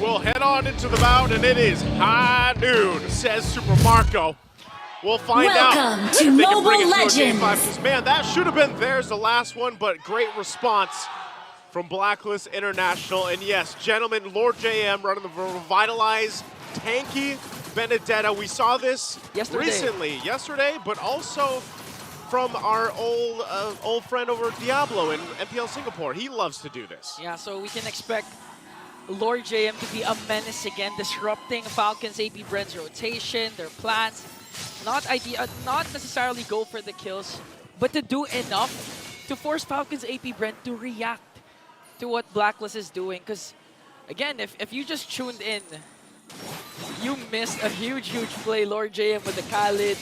We'll head on into the bout, and it is high noon, says Super Marco. We'll find Welcome out to if they can bring Mobile it to a game 5. Legends. Because, man, that should have been theirs the last one, but great response from Blacklist International. And yes, gentlemen, Lord JM running the revitalized, tanky Benedetta. We saw this yesterday, but also from our old friend over at Diablo in MPL Singapore. He loves to do this. Yeah, so we can expect Lord JM to be a menace again, disrupting Falcons AP Bren's rotation, their plans. Not necessarily go for the kills, but to do enough to force Falcons AP Bren to react to what Blacklist is doing. Because, again, if you just tuned in, you missed a huge play. Lord JM with the Khalid,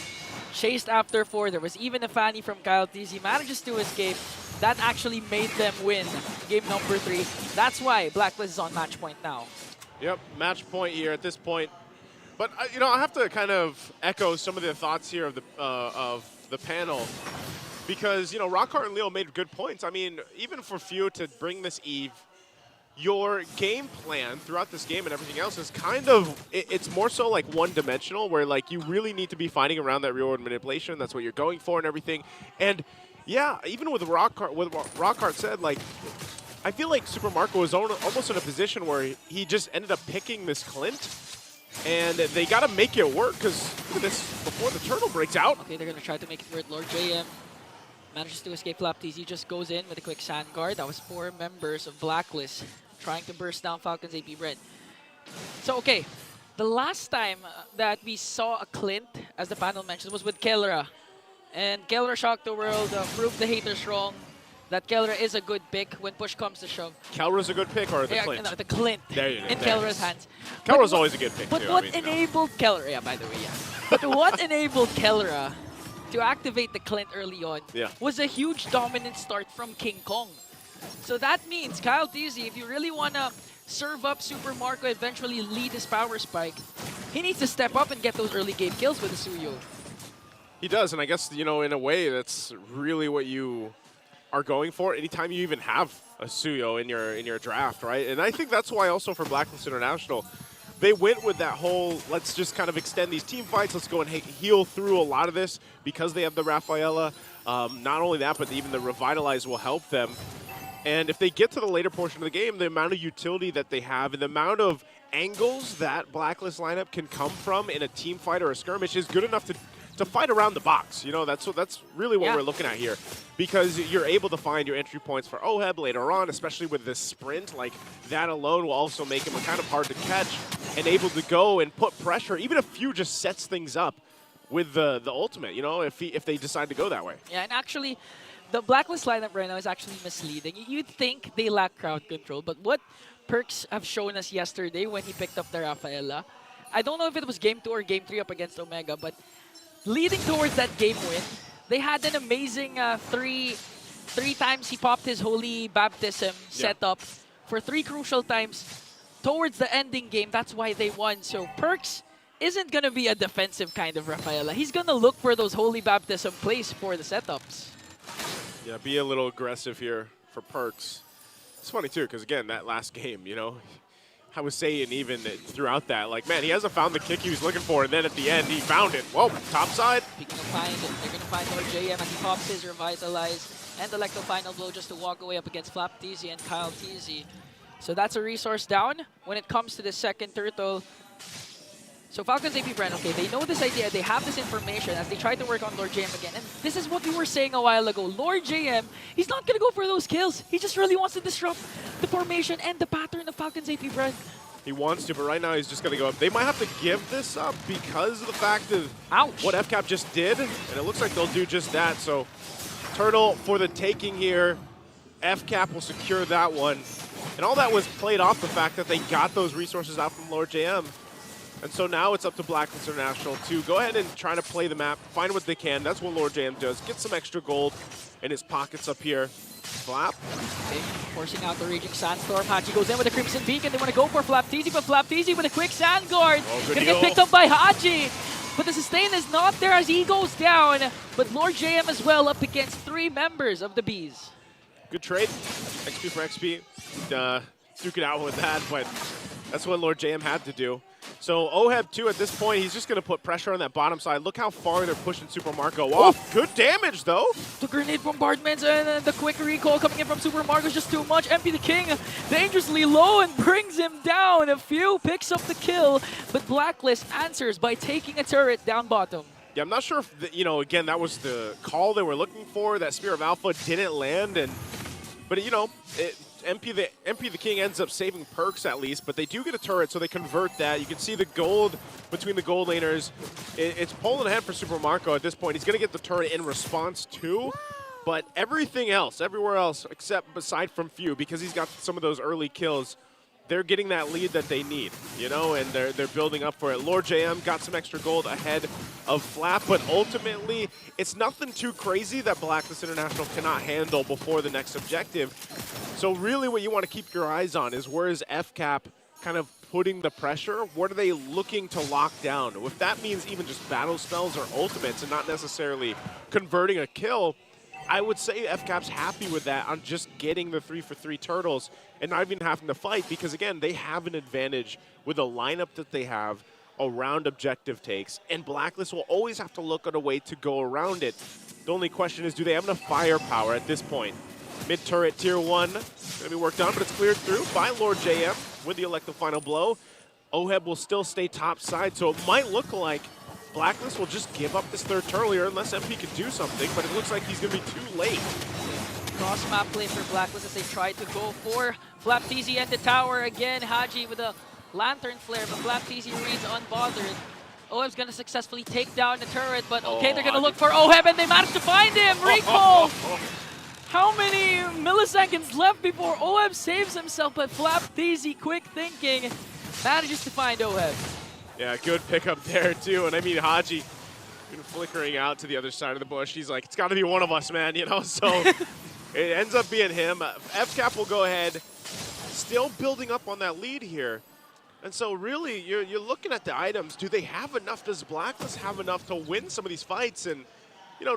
chased after 4. There was even a Fanny from Kyle TZ, manages to escape. That actually made them win game number 3. That's why Blacklist is on match point now. Yep, match point here at this point. But you know, I have to kind of echo some of the thoughts here of the panel, because you know, Rockhart and Leo made good points. I mean, even for Few to bring this Eve, your game plan throughout this game and everything else is kind of, it's more so like one-dimensional, where like you really need to be fighting around that real-world manipulation. That's what you're going for and everything. And yeah, even with Rockhart, what Rockhart said, like, I feel like Super Marco was almost in a position where he just ended up picking this Clint. And they got to make it work, because look at this, before the turtle breaks out. Okay, they're going to try to make it work. Lord JM manages to escape. Flap TZ just goes in with a quick sand guard. That was 4 members of Blacklist trying to burst down Falcons AP Bren. So, okay, the last time that we saw a Clint, as the panel mentioned, was with Kellera. And Kellera shocked the world, proved the haters wrong. That Kellera is a good pick when push comes to shove. Kellera's a good pick, or the Clint? No, the Clint in Kellera's hands. Kellera's always a good pick, but too. What enabled Kellera, yeah, by the way, yeah. But what enabled Kellera to activate the Clint early on was a huge dominant start from King Kong. So that means, Kyle TZ, if you really want to serve up Super Marco, eventually lead his power spike, he needs to step up and get those early game kills with the Suyo. He does, and I guess, you know, in a way, that's really what you are going for anytime you even have a Suyo in your draft, right? And I think that's why also for Blacklist International, they went with that whole, let's just kind of extend these team fights, let's go and heal through a lot of this because they have the Rafaela. Not only that, but even the Revitalize will help them. And if they get to the later portion of the game, the amount of utility that they have and the amount of angles that Blacklist lineup can come from in a team fight or a skirmish is good enough to fight around the box. You know, that's really what we're looking at here, because you're able to find your entry points for Oheb later on, especially with this sprint. Like, that alone will also make him kind of hard to catch and able to go and put pressure, even if Few just sets things up with the ultimate, you know, if they decide to go that way. Yeah, and actually, the Blacklist lineup right now is actually misleading. You'd think they lack crowd control, but what Perks have shown us yesterday when he picked up the Rafaela, I don't know if it was game 2 or game 3 up against Omega, but leading towards that game win, they had an amazing three times he popped his Holy Baptism setup for 3 crucial times towards the ending game. That's why they won. So Perks isn't going to be a defensive kind of Rafaela. He's going to look for those Holy Baptism plays for the setups. Yeah, be a little aggressive here for Perks. It's funny, too, because, again, that last game, you know, I was saying even throughout that, like, man, he hasn't found the kick he was looking for, and then at the end, he found it. Whoa, top side. They're going to find Lord JM, and he pops his Revitalize and Electro Final Blow just to walk away up against Flap TZ and Kyle TZ. So that's a resource down when it comes to the second turtle. So Falcons AP Bren, okay, they know this idea, they have this information as they try to work on Lord JM again. And this is what we were saying a while ago. Lord JM, he's not going to go for those kills. He just really wants to disrupt the formation and the pattern of Falcons AP Bren. He wants to, but right now he's just going to go up. They might have to give this up because of the fact of what FCAP just did. And it looks like they'll do just that. So Turtle for the taking here. FCAP will secure that one. And all that was played off the fact that they got those resources out from Lord JM. And so now it's up to Blacklist International to go ahead and try to play the map, find what they can. That's what Lord JM does. Get some extra gold in his pockets up here. Flap. Okay, forcing out the Raging Sandstorm. Hachi goes in with a Crimson Beacon. They want to go for Flap TZ, but Flap TZ with a quick Sand Guard. Gonna get picked up by Hachi. But the sustain is not there as he goes down. But Lord JM as well up against 3 members of the Bees. Good trade. XP for XP. Duke it out with that, but That's what Lord JM had to do. So Oheb too, at this point, he's just going to put pressure on that bottom side. Look how far they're pushing Super Marco off. Good damage, though. The grenade bombardments and the quick recall coming in from Super Marco is just too much. MP the King dangerously low and brings him down. A few picks up the kill, but Blacklist answers by taking a turret down bottom. Yeah, I'm not sure if, again, that was the call they were looking for. That Spear of Alpha didn't land, but MP the King ends up saving Perks at least, but they do get a turret, so they convert that. You can see the gold between the gold laners. It's pulling ahead for Super Marco at this point. He's going to get the turret in response too, but everywhere else, except aside from Few, because he's got some of those early kills, they're getting that lead that they need, and they're building up for it. Lord JM got some extra gold ahead of FCAP, but ultimately, it's nothing too crazy that Blacklist International cannot handle before the next objective. So really what you want to keep your eyes on is where is FCAP kind of putting the pressure? What are they looking to lock down? If that means even just battle spells or ultimates and not necessarily converting a kill, I would say FCAP's happy with that on just getting the 3-for-3 turtles and not even having to fight because, again, they have an advantage with the lineup that they have around objective takes, and Blacklist will always have to look at a way to go around it. The only question is, do they have enough firepower at this point? Mid-turret tier 1 going to be worked on, but it's cleared through by Lord JM with the elective final blow. Oheb will still stay top side, so it might look like Blacklist will just give up this third turtle here unless MP can do something, but it looks like he's going to be too late. Cross-map play for Blacklist as they try to go for FlapTZ at the tower again. Haji with a lantern flare, but FlapTZ reads unbothered. Oheb's going to successfully take down the turret, but okay, they're going to look for Oheb, and they managed to find him! Recall! How many milliseconds left before Oheb saves himself, but FlapTZ, quick thinking, manages to find Oheb. Yeah, good pickup there, too. And I mean, Haji been flickering out to the other side of the bush. He's like, it's got to be one of us, man, So it ends up being him. FCAP will go ahead, still building up on that lead here. And so really, you're looking at the items. Do they have enough? Does Blacklist have enough to win some of these fights? And,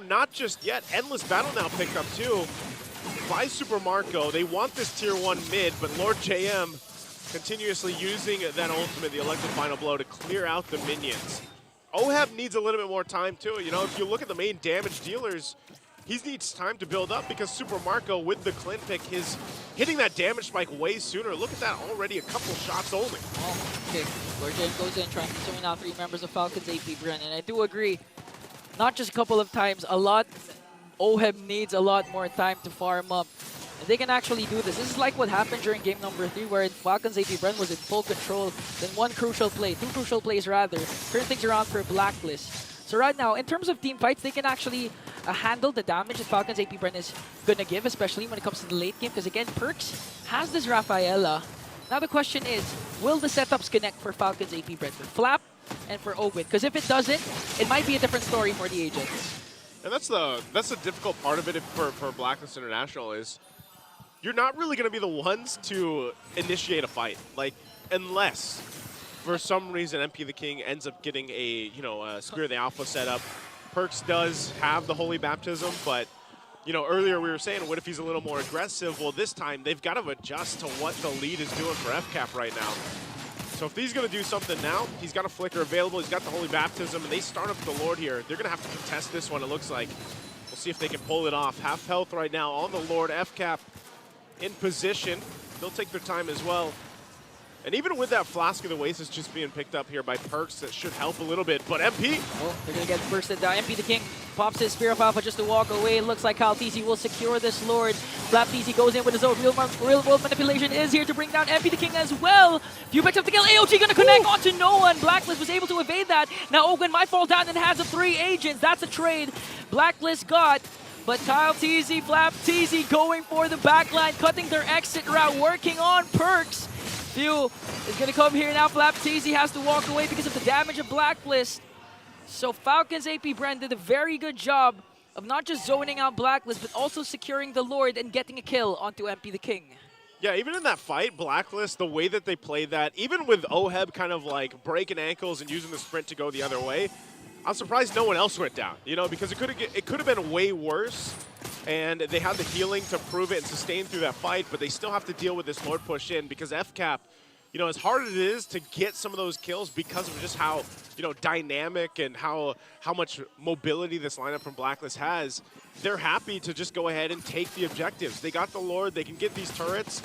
not just yet. Endless Battle now picked up, too, by Super Marco. They want this tier 1 mid, but Lord JM continuously using that ultimate, the electric final blow, to clear out the minions. Oheb needs a little bit more time too. If you look at the main damage dealers, he needs time to build up because Super Marco with the Clint pick is hitting that damage spike way sooner. Look at that, already a couple shots only. Oh, okay. Lord JM goes in trying to zone out 3 members of Falcons AP Bren, and I do agree, not just a couple of times, Oheb needs a lot more time to farm up. They can actually do this. This is like what happened during game number 3 where Falcons AP Bren was in full control. Then 2 crucial plays rather, turn things around for Blacklist. So right now, in terms of team fights, they can actually handle the damage that Falcons AP Bren is going to give, especially when it comes to the late game. Because again, Perks has this Rafaela. Now the question is, will the setups connect for Falcons AP Bren, for Flap and for Ogwin? Because if it doesn't, it might be a different story for the agents. And that's the difficult part of it for Blacklist International is, you're not really going to be the ones to initiate a fight, unless for some reason MP the King ends up getting a Spear of the Alpha setup. Perks does have the Holy Baptism, but earlier we were saying, what if he's a little more aggressive? Well, this time they've got to adjust to what the lead is doing for FCAP right now. So if he's going to do something now, he's got a Flicker available, he's got the Holy Baptism, and they start up the Lord here. They're going to have to contest this one, it looks like. We'll see if they can pull it off. Half health right now on the Lord. FCAP in position. They'll take their time as well. And even with that Flask of the Oasis just being picked up here by Perks, that should help a little bit. But MP! Oh, they're going to get bursted down. MP the King pops his Spear of Alpha just to walk away. It looks like FlapTZ will secure this Lord. FlapTZ goes in with his own real world manipulation is here to bring down MP the King as well. Few picks up the kill. AOG going to connect onto no one. Blacklist was able to evade that. Now Ogwin might fall down in the hands of 3 agents. That's a trade Blacklist got. But FlapTZ going for the backline, cutting their exit route, working on Perks. Few is going to come here now. FlapTZ has to walk away because of the damage of Blacklist. So Falcons AP Bren did a very good job of not just zoning out Blacklist, but also securing the Lord and getting a kill onto MP the King. Yeah, even in that fight, Blacklist, the way that they played that, even with Oheb kind of breaking ankles and using the sprint to go the other way, I'm surprised no one else went down, because it could have been way worse, and they had the healing to prove it and sustain through that fight, but they still have to deal with this Lord push in because FCAP, you know, as hard as it is to get some of those kills because of just how, you know, dynamic and how much mobility this lineup from Blacklist has, they're happy to just go ahead and take the objectives. They got the Lord, they can get these turrets,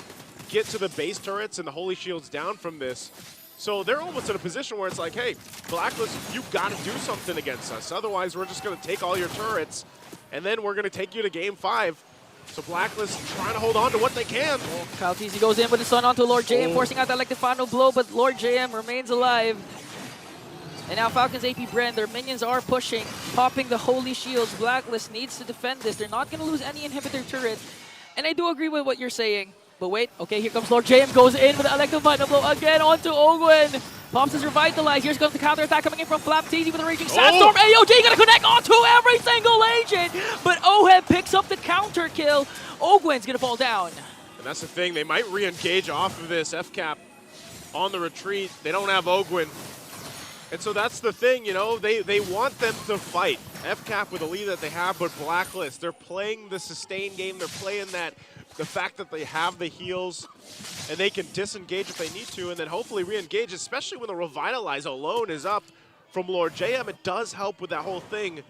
get to the base turrets and the Holy Shields down from this. So they're almost in a position where it's like, hey, Blacklist, you've got to do something against us. Otherwise, we're just going to take all your turrets, and then we're going to take you to Game 5. So Blacklist trying to hold on to what they can. Oh, Kyle TZ goes in with the stun onto Lord JM, forcing out that elective final blow, but Lord JM remains alive. And now Falcons AP Bren, their minions are pushing, popping the Holy Shields. Blacklist needs to defend this. They're not going to lose any inhibitor turret. And I do agree with what you're saying. But wait, okay, here comes Lord JM, goes in with the elective final blow again onto Ogwen. Pops is revitalized. Here's comes the counter attack coming in from Flap TZ with a raging sandstorm. AOG gonna connect onto every single agent, but Oheb picks up the counter kill. Ogwen's gonna fall down. And that's the thing, they might re-engage off of this FCAP on the retreat. They don't have Ogwen. And so that's the thing, you know, they want them to fight. FCAP with the lead that they have, but Blacklist, they're playing the sustain game. They're playing that, the fact that they have the heals and they can disengage if they need to and then hopefully re-engage, especially when the Revitalize alone is up from Lord JM. It does help with that whole thing.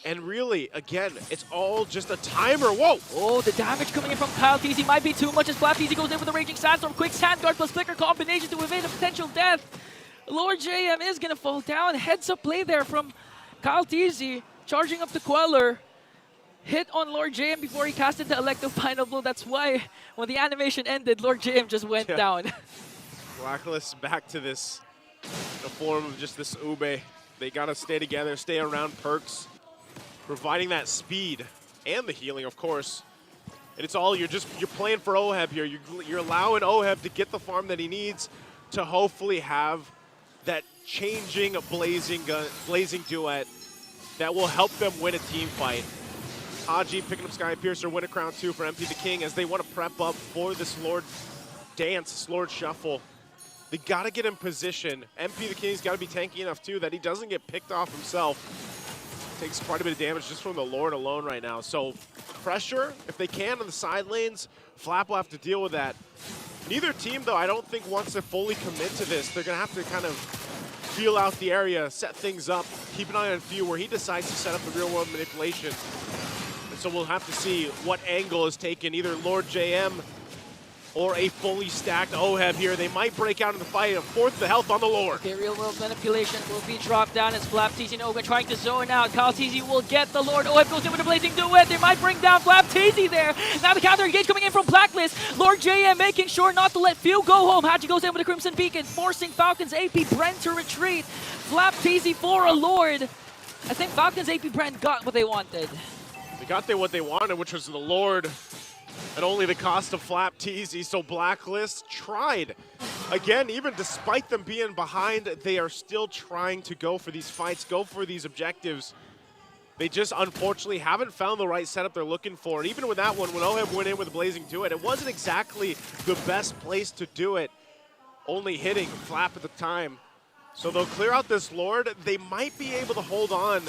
And really, again, it's all just a timer. Whoa! Oh, the damage coming in from Kyle TZ might be too much as Flap TZ goes in with a raging sandstorm. Quick sand guard plus flicker combination to evade a potential death. Lord JM is gonna fall down. Heads up play there from Kyle TZ, charging up the Queller. Hit on Lord JM before he casted the elective final blow. That's why when the animation ended, Lord JM just went down. Blacklist back to this, the form of just this Ube. They gotta stay together, stay around Perks, providing that speed and the healing, of course. And it's all, you're playing for Oheb here. You're allowing Oheb to get the farm that he needs to hopefully have that changing blazing duet that will help them win a team fight. Haji picking up Sky Piercer, win a crown 2 for MP the King as they want to prep up for this Lord dance, this Lord shuffle. They got to get in position. MP the King's got to be tanky enough too that he doesn't get picked off himself. Takes quite a bit of damage just from the Lord alone right now. So pressure, if they can, on the side lanes. Flap will have to deal with that. Neither team, though, I don't think wants to fully commit to this. They're going to have to kind of feel out the area, set things up, keep an eye on Few where he decides to set up the real-world manipulation. And so we'll have to see what angle is taken, either Lord JM or a fully stacked Oheb here. They might break out in the fight, a fourth the health on the Lord. Okay, real-world manipulation will be dropped down as Flap TZ and Ogwen trying to zone out. Kyle TZ will get the Lord. Oheb goes in with a blazing duet. They might bring down Flap TZ there. Now the counter engage coming in from Blacklist. Lord JM making sure not to let Few go home. Haji goes in with a Crimson Beacon, forcing Falcons AP Bren to retreat. Flap TZ for a Lord. I think Falcons AP Bren got what they wanted. They got what they wanted, which was the Lord. At only the cost of Flap TZ, so Blacklist tried. Again, even despite them being behind, they are still trying to go for these fights, go for these objectives. They just unfortunately haven't found the right setup they're looking for. And even with that one, when Oheb went in with a Blazing Duet, it wasn't exactly the best place to do it, only hitting Flap at the time. So they'll clear out this Lord. They might be able to hold on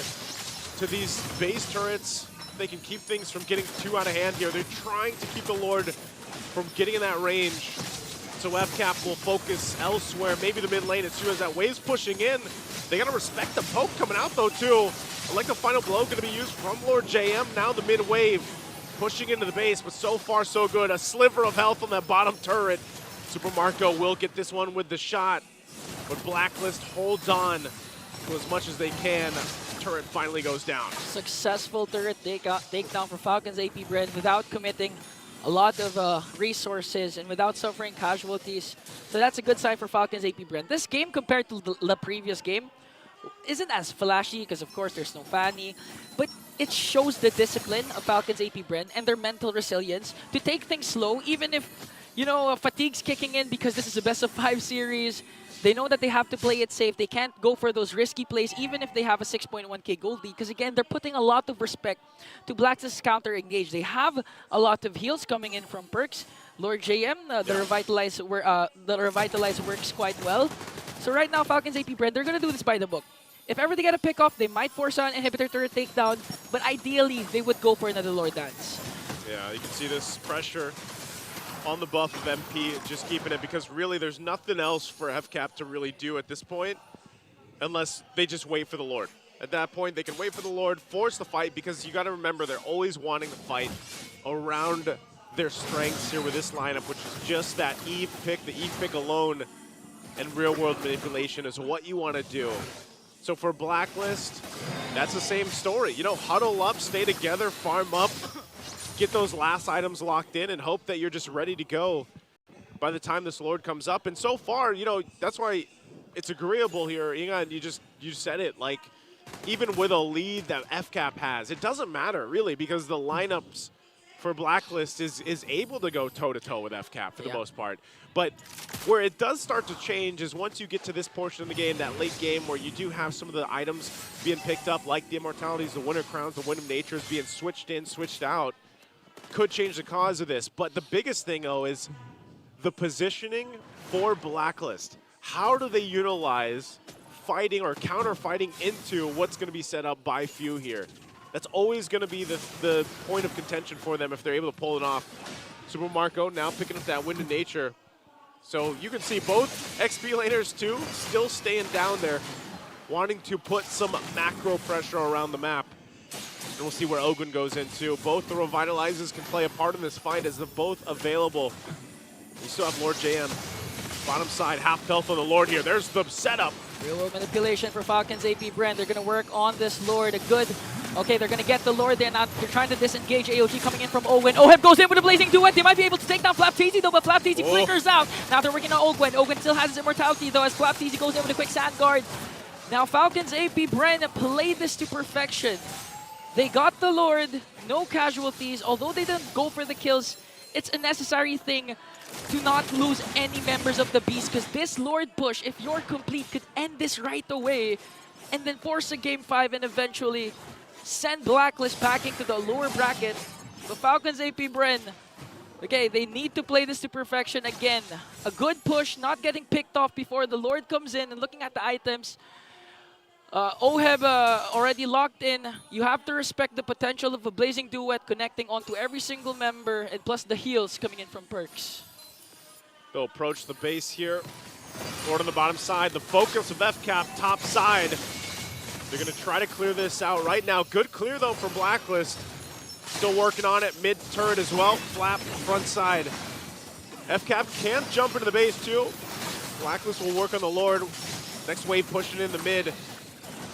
to these base turrets. They can keep things from getting too out of hand here. They're trying to keep the Lord from getting in that range. So FCAP will focus elsewhere, maybe the mid lane as soon as that wave's pushing in. They gotta respect the poke coming out though too. Elective final blow gonna be used from Lord JM. Now the mid wave pushing into the base, but so far so good. A sliver of health on that bottom turret. Super Marco will get this one with the shot, but Blacklist holds on to as much as they can. Turret finally goes down. Successful turret takedown for Falcons AP Bren without committing a lot of resources and without suffering casualties. So that's a good sign for Falcons AP Bren. This game compared to the previous game isn't as flashy because of course there's no Fanny, but it shows the discipline of Falcons AP Bren and their mental resilience to take things slow even if, you know, fatigue's kicking in because this is a best of 5 series. They know that they have to play it safe. They can't go for those risky plays even if they have a 6.1k gold lead because again, they're putting a lot of respect to Blacklist's counter engage. They have a lot of heals coming in from Perks. Lord JM, the Revitalize works quite well. So right now, Falcons AP Bren, they're going to do this by the book. If ever they get a pick off, they might force on inhibitor turret takedown, but ideally, they would go for another Lord Dance. Yeah, you can see this pressure on the buff of MP, just keeping it, because really there's nothing else for FCAP to really do at this point unless they just wait for the Lord. At that point, they can wait for the Lord, force the fight, because you got to remember they're always wanting to fight around their strengths here with this lineup, which is just that Eve pick. The Eve pick alone and real-world manipulation is what you want to do. So for Blacklist, that's the same story. You know, huddle up, stay together, farm up, get those last items locked in, and hope that you're just ready to go by the time this Lord comes up. And so far, you know, that's why it's agreeable here. Inga, you said it, like, even with a lead that FCAP has, it doesn't matter, really, because the lineups for Blacklist is able to go toe-to-toe with FCAP for the most part. But where it does start to change is once you get to this portion of the game, that late game, where you do have some of the items being picked up, like the Immortalities, the Winter Crowns, the Wind of Natures being switched in, switched out, could change the cause of this. But the biggest thing, though, is the positioning for Blacklist. How do they utilize fighting or counter-fighting into what's going to be set up by Few here? That's always going to be the point of contention for them if they're able to pull it off. Super Marco now picking up that Wind of Nature. So you can see both XP laners, too, still staying down there, wanting to put some macro pressure around the map. And we'll see where Ogwin goes into. Both the Revitalizers can play a part in this fight as they're both available. You still have Lord JM. Bottom side, half health on the Lord here. There's the setup. Real world manipulation for Falcons AP Bren. They're going to work on this Lord. A good. Okay, they're going to get the Lord there. Now they're trying to disengage. AOG coming in from Ogwin. Oheb goes in with a blazing duet. They might be able to take down Flapteezy though, but Flapteezy flickers out. Now they're working on Ogwin. Ogwin still has his immortality though, as Flapteezy goes in with a quick sand guard. Now Falcons AP Bren played this to perfection. They got the Lord, no casualties. Although they didn't go for the kills, it's a necessary thing to not lose any members of the Beast, because this Lord push, if you're complete, could end this right away and then force a Game 5 and eventually send Blacklist back into the lower bracket. The Falcons AP Bren, okay, they need to play this to perfection again. A good push, not getting picked off before the Lord comes in, and looking at the items. Oheb already locked in. You have to respect the potential of a Blazing Duet connecting onto every single member, and plus the heals coming in from perks. They'll approach the base here. Lord on the bottom side. The focus of FCAP top side. They're going to try to clear this out right now. Good clear, though, for Blacklist. Still working on it. Mid turret as well. Flap front side. FCAP can jump into the base, too. Blacklist will work on the Lord. Next wave pushing in the mid.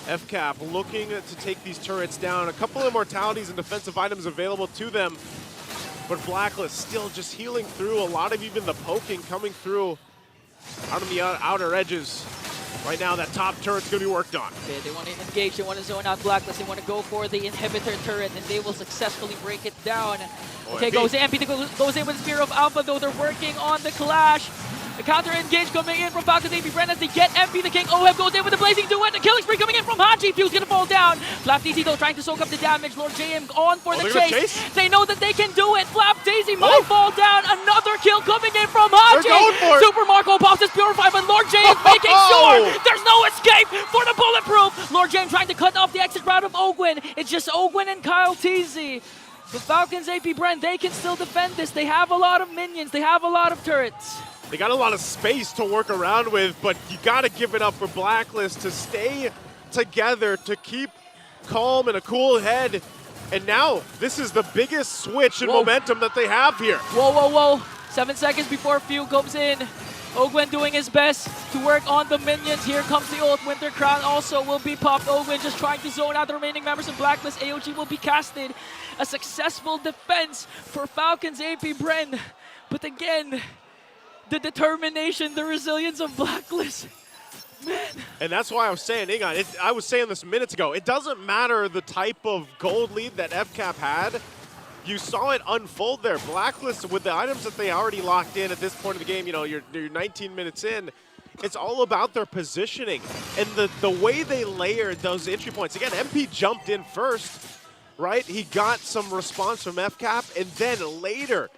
FCAP looking to take these turrets down. A couple of immortalities and defensive items available to them. But Blacklist still just healing through. A lot of even the poking coming through out on the outer edges. Right now, that top turret's going to be worked on. Okay, they want to engage, they want to zone out Blacklist, they want to go for the inhibitor turret, and they will successfully break it down. Okay, goes in, MP goes in with Spear of Alpha, though they're working on the clash. The counter engage coming in from Falcons AP Bren as they get MP the King. Oheb goes in with the blazing duet. The killing spree coming in from Haji. Few's gonna fall down. Flapteezy though trying to soak up the damage. Lord JM on for the chase. They know that they can do it. Flapteezy might fall down. Another kill coming in from Haji. They're going for it. Super Marco pops his Purify, but Lord JM making sure there's no escape for the bulletproof. Lord JM trying to cut off the exit route of Ogwin. It's just Ogwin and Kyle Teasy. The Falcons AP Bren, they can still defend this. They have a lot of minions. They have a lot of turrets. They got a lot of space to work around with, but you got to give it up for Blacklist to stay together, to keep calm and a cool head. And now, this is the biggest switch in momentum that they have here. Whoa, whoa, whoa. 7 seconds before Few comes in. Ogwin doing his best to work on the minions. Here comes the ult. Winter Crown also will be popped. Ogwin just trying to zone out the remaining members of Blacklist. AOG will be casted. A successful defense for Falcons AP Bren. But again, the determination, the resilience of Blacklist. Man. And that's why I was saying, Inga, I was saying this minutes ago, it doesn't matter the type of gold lead that FCAP had. You saw it unfold there. Blacklist, with the items that they already locked in at this point of the game, you know, you're 19 minutes in, it's all about their positioning and the way they layered those entry points. Again, MP jumped in first, right? He got some response from FCAP, and then later,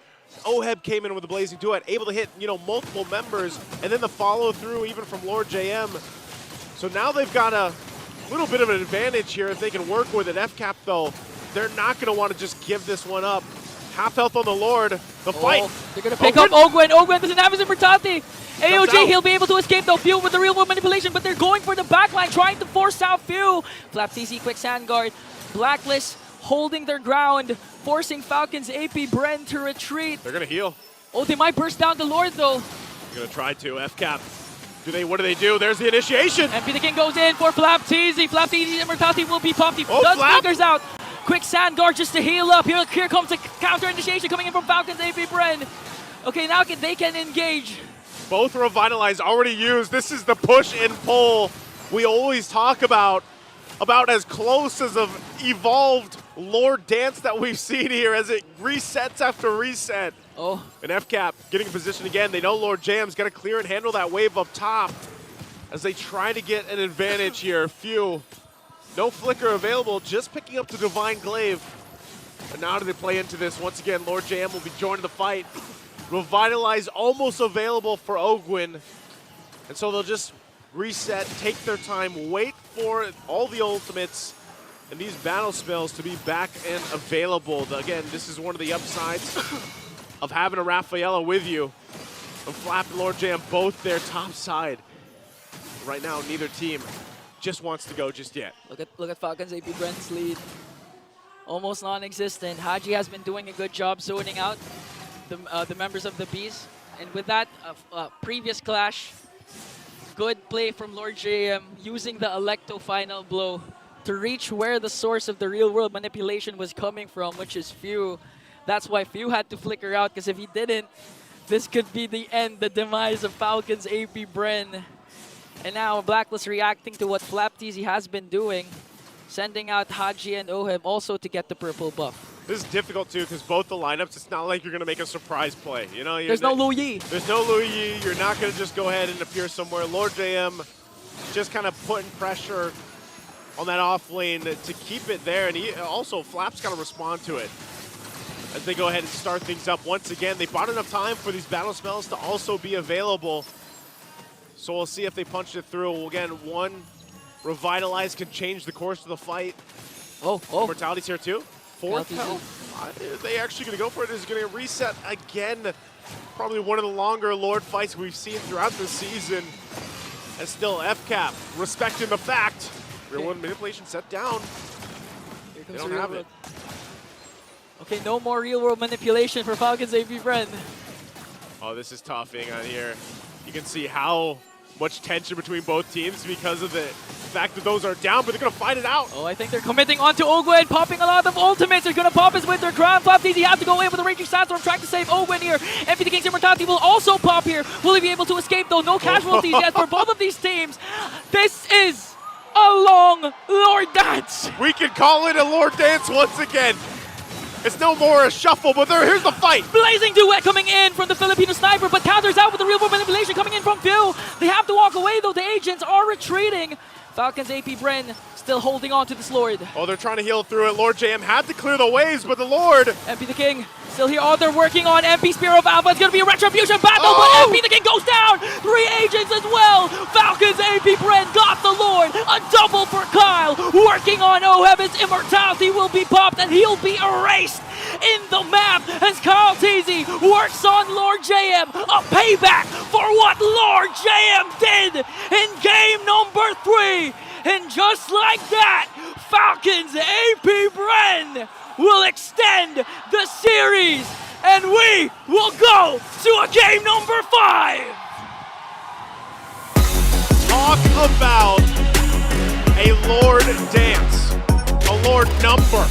Oheb came in with a blazing duet, able to hit, you know, multiple members, and then the follow through even from Lord JM. So now they've got a little bit of an advantage here if they can work with it. FCAP though, they're not going to want to just give this one up. Half health on the Lord. The fight. They're going to pick up Ogwen. Ogwen doesn't have his Immortality. AOG, he'll be able to escape the Few with the real world manipulation, but they're going for the backline, trying to force out Few. FlapTZ, quick sand guard. Blacklist holding their ground, forcing Falcons AP Bren to retreat. They're going to heal. Oh, they might burst down the Lord, though. They're going to try to. FCAP. What do they do? There's the initiation. MP the King goes in for FlapTZ. FlapTZ's Immortality will be popped. He does flickers out. Quick sand guard just to heal up. Here comes the counter initiation coming in from Falcons AP Bren. Okay, now they can engage. Both Revitalize already used. This is the push and pull we always talk about as close as an evolved Lord dance that we've seen here as it resets after reset. Oh. And FCAP getting in position again. They know Lord Jam's got to clear and handle that wave up top as they try to get an advantage here. Few. No flicker available, just picking up the Divine Glaive. And now do they play into this? Once again, Lord Jam will be joining the fight. Revitalize almost available for Ogwen. And so they'll just reset, take their time, wait for all the ultimates and these battle spells to be back and available. Again, this is one of the upsides of having a Rafaela with you. And Flap and Lord Jam both their top side. Right now, neither team just wants to go just yet. Look at Falcons AP Bren's lead. Almost non-existent. Haji has been doing a good job zoning out the members of the Bees. And with that previous clash, good play from Lord JM using the Electo final blow to reach where the source of the real world manipulation was coming from, which is Few. That's why Few had to flicker out, because if he didn't, this could be the end, the demise of Falcons AP Bren. And now Blacklist reacting to what FlapTZ has been doing, sending out Haji and Ohem also to get the purple buff. This is difficult too, because both the lineups, it's not like you're going to make a surprise play. You know, there's no Lu Yi. There's no Lu Yi. You're not going to just go ahead and appear somewhere. Lord JM just kind of putting pressure on that off lane to keep it there. And he also, Flap's got to respond to it as they go ahead and start things up. Once again, they bought enough time for these battle spells to also be available. So we'll see if they punch it through. Again, one Revitalize can change the course of the fight. Oh. Mortality's here too. Fourth health. Are they actually going to go for it? Is going to reset again. Probably one of the longer Lord fights we've seen throughout the season. And still FCAP respecting the fact. Real world manipulation set down. They don't have it. Okay, no more real world manipulation for Falcons AP Bren. Oh, this is tough being on here. You can see how much tension between both teams because of the fact that those are down, but they're going to fight it out. Oh, I think they're committing onto Ogwen, popping a lot of ultimates. They're going to pop his Winter Crown. FlapTZ has to go in with a Raging Sandstorm, trying to save Ogwen here. MP the King's Immortality will also pop here. Will he be able to escape, though? No casualties yet for both of these teams. This is a long Lord Dance. We can call it a Lord Dance once again. It's no more a shuffle, but here's the fight. Blazing Duet coming in from the Filipino Sniper, but counters out with the real world manipulation coming in from Phil. They have to walk away, though. The agents are retreating. Falcons AP Bren still holding on to this Lord. Oh, they're trying to heal through it. Lord JM had to clear the waves, but the Lord. MP the King still here. Oh, they're working on MP Spear of Alpha. It's going to be a retribution battle, but MP the King goes down. 3 agents as well. Falcons AP Bren got the Lord. A double for Kyle. Working on Ohem. His immortality will be popped, and he'll be erased in the map as Kyle TZ works on Lord JM. A payback for what Lord JM did in game number 3. And just like that, Falcons AP Bren will extend the series, and we will go to a game number 5. Talk about a Lord Dance, a Lord number.